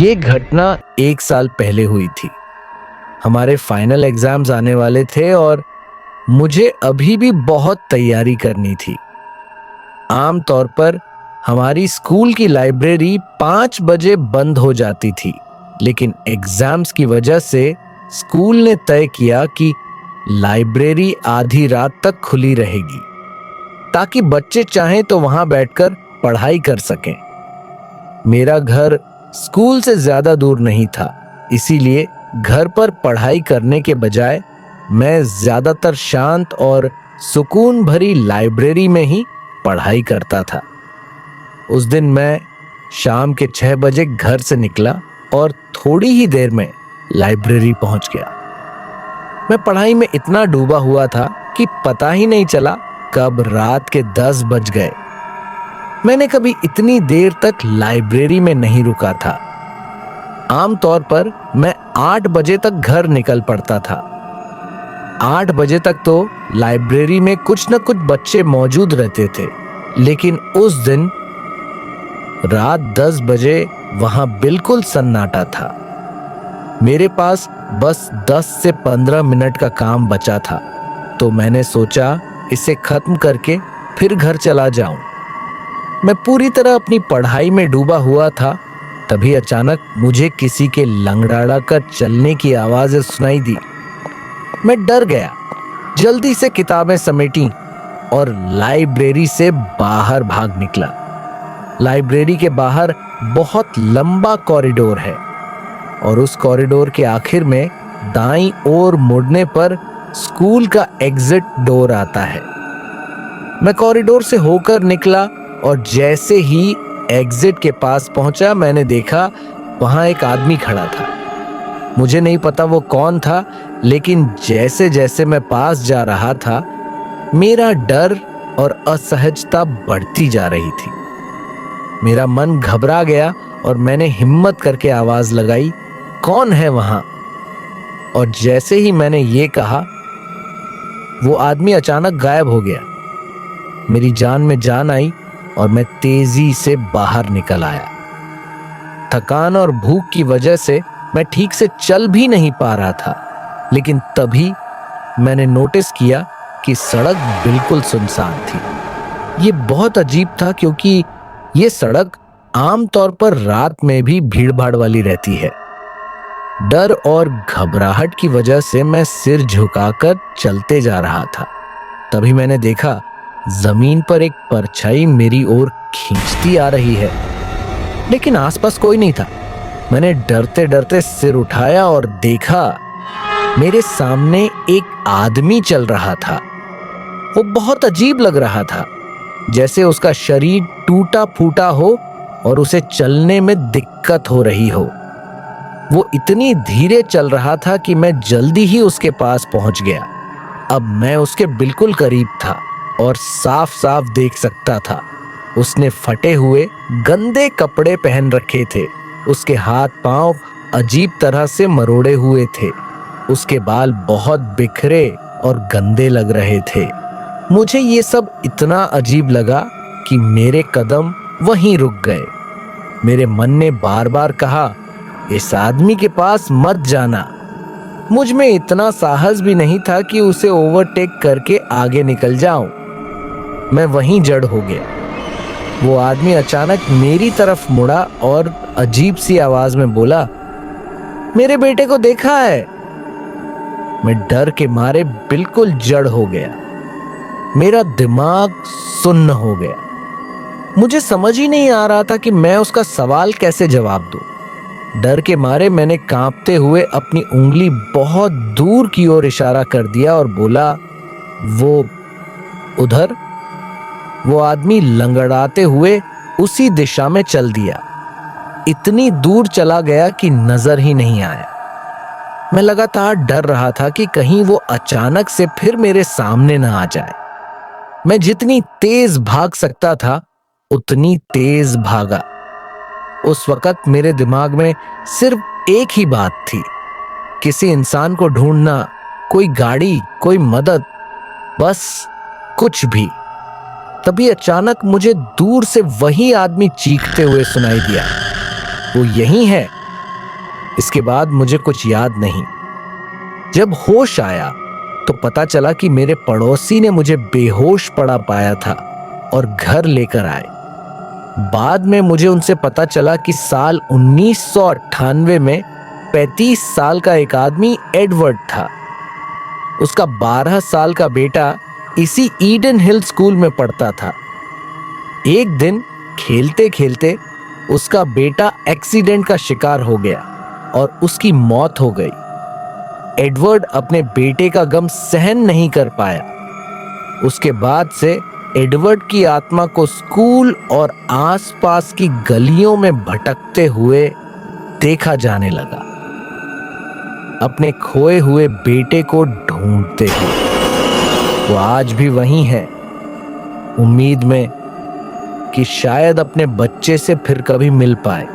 ये घटना 1 साल पहले हुई थी। हमारे फाइनल एग्जाम्स आने वाले थे और मुझे अभी भी बहुत तैयारी करनी थी। आमतौर पर हमारी स्कूल की लाइब्रेरी 5 बजे बंद हो जाती थी, लेकिन एग्जाम्स की वजह से स्कूल ने तय किया कि लाइब्रेरी आधी रात तक खुली रहेगी, ताकि बच्चे चाहें तो वहां बैठकर पढ़ाई कर सकें। मेरा घर स्कूल से ज्यादा दूर नहीं था, इसीलिए घर पर पढ़ाई करने के बजाय मैं ज्यादातर शांत और सुकून भरी लाइब्रेरी में ही पढ़ाई करता था। उस दिन मैं शाम के 6 बजे घर से निकला और थोड़ी ही देर में लाइब्रेरी पहुंच गया। मैं पढ़ाई में इतना डूबा हुआ था कि पता ही नहीं चला कब रात के 10 बज गए। मैंने कभी इतनी देर तक लाइब्रेरी में नहीं रुका था। आमतौर पर मैं 8 बजे तक घर निकल पड़ता था। 8 बजे तक तो लाइब्रेरी में कुछ न कुछ बच्चे मौजूद रहते थे, लेकिन उस दिन रात 10 बजे वहां बिल्कुल सन्नाटा था। मेरे पास बस 10 से 15 मिनट का काम बचा था, तो मैंने सोचा इसे खत्म करके फिर घर चला जाऊं। मैं पूरी तरह अपनी पढ़ाई में डूबा हुआ था, तभी अचानक मुझे किसी के लंगड़ाड़ा कर चलने की आवाज़ें सुनाई दी। मैं डर गया, जल्दी से किताबें समेटी और लाइब्रेरी से बाहर भाग निकला। लाइब्रेरी के बाहर बहुत लंबा कॉरिडोर है और उस कॉरिडोर के आखिर में दाईं ओर मुड़ने पर स्कूल का एग्जिट डोर आता है। मैं कॉरिडोर से होकर निकला और जैसे ही एग्जिट के पास पहुंचा, मैंने देखा वहां एक आदमी खड़ा था। मुझे नहीं पता वो कौन था, लेकिन जैसे जैसे मैं पास जा रहा था, मेरा डर और असहजता बढ़ती जा रही थी। मेरा मन घबरा गया और मैंने हिम्मत करके आवाज लगाई, कौन है वहां? और जैसे ही मैंने ये कहा, वो आदमी अचानक गायब हो गया। मेरी जान में जान आई और मैं तेजी से बाहर निकल आया। थकान और भूख की वजह से मैं ठीक से चल भी नहीं पा रहा था, लेकिन तभी मैंने नोटिस किया कि सड़क बिल्कुल सुनसान थी। ये बहुत अजीब था, क्योंकि ये सड़क आमतौर पर रात में भी भीड़-भाड़ वाली रहती है। डर और घबराहट की वजह से मैं सिर झुकाकर चलते जा रहा था। तभी मैंने देखा जमीन पर एक परछाई मेरी ओर खींचती आ रही है, लेकिन आसपास कोई नहीं था। मैंने डरते डरते सिर उठाया और देखा, मेरे सामने एक आदमी चल रहा था। वो बहुत अजीब लग रहा था, जैसे उसका शरीर टूटा फूटा हो और उसे चलने में दिक्कत हो रही हो। वो इतनी धीरे चल रहा था कि मैं जल्दी ही उसके पास पहुंच गया। अब मैं उसके बिल्कुल करीब था और साफ साफ देख सकता था। उसने फटे हुए गंदे कपड़े पहन रखे थे। उसके हाथ पांव अजीब तरह से मरोड़े हुए थे। उसके बाल बहुत बिखरे और गंदे लग रहे थे। मुझे ये सब इतना अजीब लगा कि मेरे कदम वहीं रुक गए। मेरे मन ने बार बार कहा, इस आदमी के पास मत जाना। मुझ में इतना साहस भी नहीं था कि उसे ओवरटेक करके आगे निकल जाऊं। मैं वहीं जड़ हो गया। वो आदमी अचानक मेरी तरफ मुड़ा और अजीब सी आवाज में बोला, मेरे बेटे को देखा है? मैं डर के मारे बिल्कुल जड़ हो गया। मेरा दिमाग सुन्न हो गया। मुझे समझ ही नहीं आ रहा था कि मैं उसका सवाल कैसे जवाब दूं। डर के मारे मैंने कांपते हुए अपनी उंगली बहुत दूर की ओर इशारा कर दिया और बोला, वो उधर। वो आदमी लंगड़ाते हुए उसी दिशा में चल दिया। इतनी दूर चला गया कि नजर ही नहीं आया। मैं लगातार डर रहा था कि कहीं वो अचानक से फिर मेरे सामने न आ जाए। मैं जितनी तेज भाग सकता था, उतनी तेज भागा। उस वक्त मेरे दिमाग में सिर्फ एक ही बात थी, किसी इंसान को ढूंढना, कोई गाड़ी, कोई मदद, बस कुछ भी। तभी अचानक मुझे दूर से वही आदमी चीखते हुए सुनाई दिया, वो यही है, इसके बाद मुझे कुछ याद नहीं। जब होश आया तो पता चला कि मेरे पड़ोसी ने मुझे बेहोश पड़ा पाया था और घर लेकर आए। बाद में मुझे उनसे पता चला कि साल 1998 में 35 साल का एक आदमी एडवर्ड था। उसका 12 साल का बेटा इसी ईडन हिल स्कूल में पढ़ता था। एक दिन खेलते खेलते उसका बेटा एक्सीडेंट का शिकार हो गया और उसकी मौत हो गई। एडवर्ड अपने बेटे का गम सहन नहीं कर पाया। उसके बाद से एडवर्ड की आत्मा को स्कूल और आसपास की गलियों में भटकते हुए देखा जाने लगा, अपने खोए हुए बेटे को ढूंढते हुए। वो आज भी वहीं है, उम्मीद में कि शायद अपने बच्चे से फिर कभी मिल पाए।